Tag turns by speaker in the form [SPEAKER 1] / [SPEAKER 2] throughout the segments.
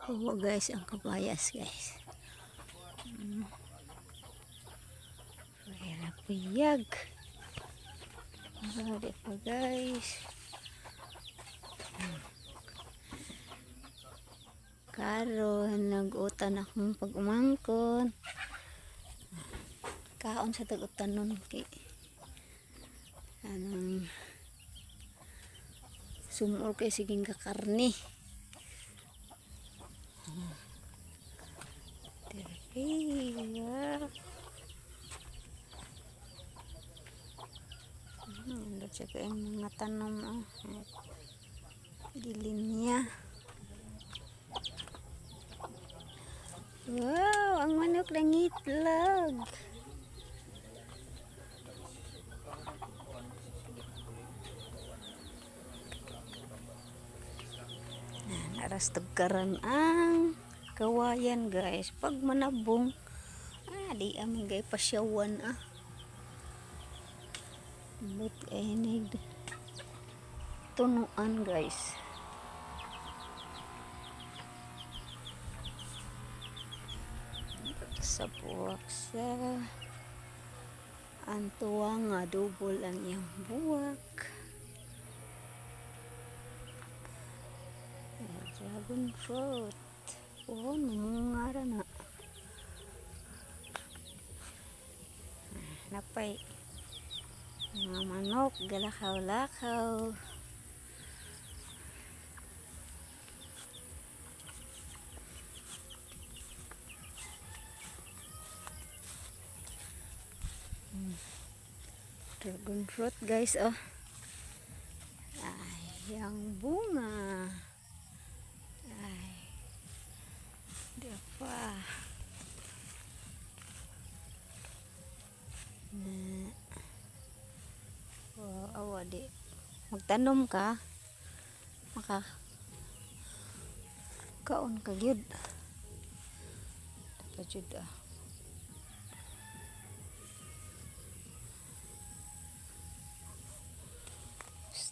[SPEAKER 1] Oo guys, ang kabayas guys. Pera piyag. Ada pa guys. Karon nag-utan akong pag-umangkon. Kaon sa tag-utan nun kay anong sumol kay siging kakarni. Terpiya. Ada siya yung mga tanom gilinya. Wow, ang manok nangitlog. Naras tagkaran ang kawayan guys. Pag manabong, di amin gay pasyawan But enig tunuan guys. Sa buwak sa antuwa nga double ang iyang buwak. Dragon fruit. Oh, nangungara na. Napay mga manok galakaw-lakaw. Dragon fruit guys, oh. Ay, yang bunga. Ay, di pa. Wow, awa di. Magtanom ka, maka kaon ka gyud. Dapat jud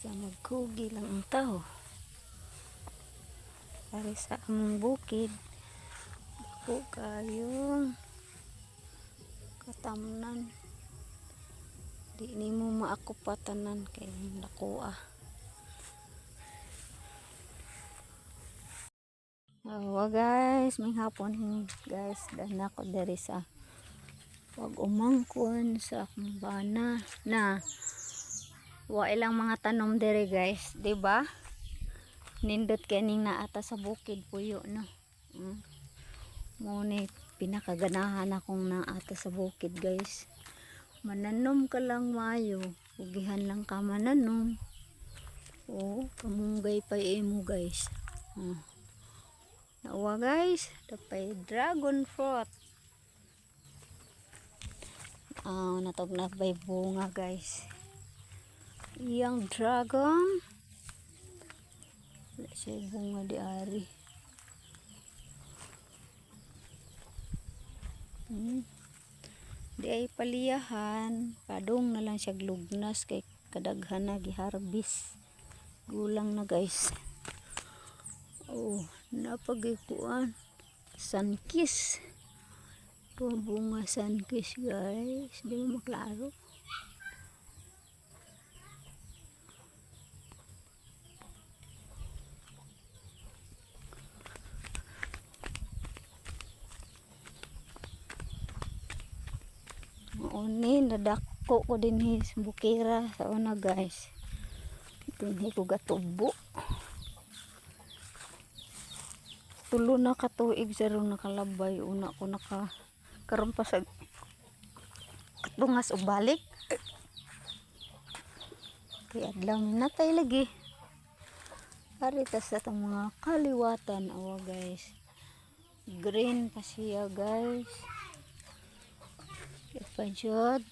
[SPEAKER 1] basta magkugi lang ang tao. Dari sa among bukid, ako kayong katamnan. Di ni mo maakupatanan kay nakuha. Oh, guys, may hapon guys, dan ako dari sa wag umangkon sa akong bana na wa ilang mga tanom dere guys, di ba? Nindot kaning naata sa bukid puyo no. Mo ni pinakaganahan akong naata sa bukid guys. Mananom ka lang mayo, ugihan lang ka mananom. Oh, kamunggay pa imo guys. Nawa guys, dapay dragon fruit. Natog na bay bunga guys. Iyang dragon. Wala siya bunga di ari. Di ay paliyahan, padong na lang siya glugnas kay kadaghan na giharbis. Gulang na guys. Oh, napagikuan sunkiss. Bunga sunkiss guys, di mo maklaro. Oni nadako ko din sa bukira sa una guys. Hindi ko gatubo. Tulo na katuig sa ron nakalabay. Una ko karon pa sa katungas o balik. Kaya adlaw natay lagi. Harita sa itong mga kaliwatan. Awa guys. Green pa siya guys. Ipansyod.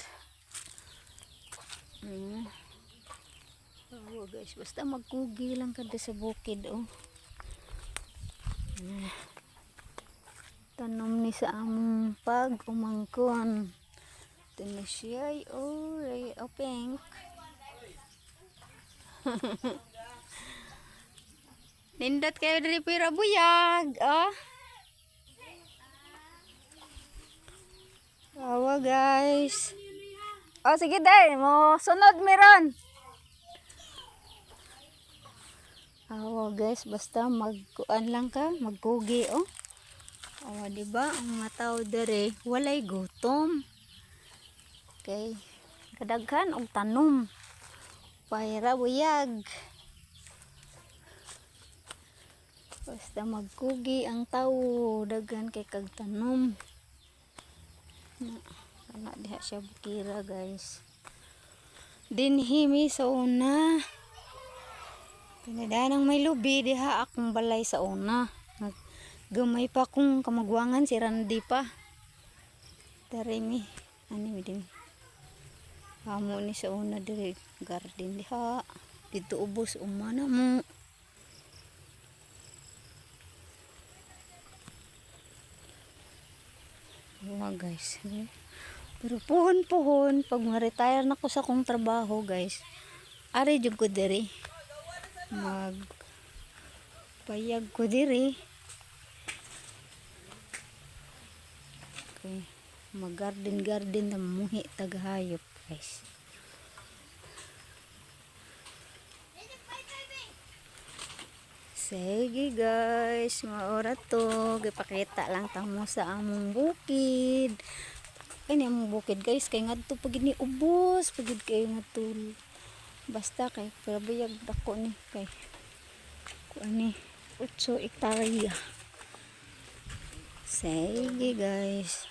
[SPEAKER 1] Oh guys, basta magkugi lang kada sa bukid oh. Tanom ni sa among pag umangkon. Ito na siya oh, pink. Nindot kayo diri pira buyag. Oh. Awa guys. Oh sige day, mo sunod meron. Awa guys, basta magkuan lang ka, magkugi oh. Awa di ba ang mga tao dere walay gutom. Okay. Kadaghan og tanom. Pahira buyag. Basta magkugi ang tao, daghan kay kag tanom. Ana diha siya bukira guys. Dinhi mi sa una. Pinadanang may lubi diha akong balay sa una. Gamay pa kung kamagwangan si Randy pa. Dari mi ani mi din. Amo ni sa una dire garden diha. Dito ubos umana mo. Wala guys. Pero puhon pag ma-retire na ko sa kong trabaho guys. Ari jud ko diri. Mag payag ko diri. Okay. Mag garden na muhi tagahayop guys. Sige guys, maura to. Gipakita lang tamo sa among bukid. Ay ni among bukid guys, kay ngadto pagid ni ubos, pagid kay ngadto. Basta kay perabuyag dako ni kay kuan ni 8 hektarya. Sige guys.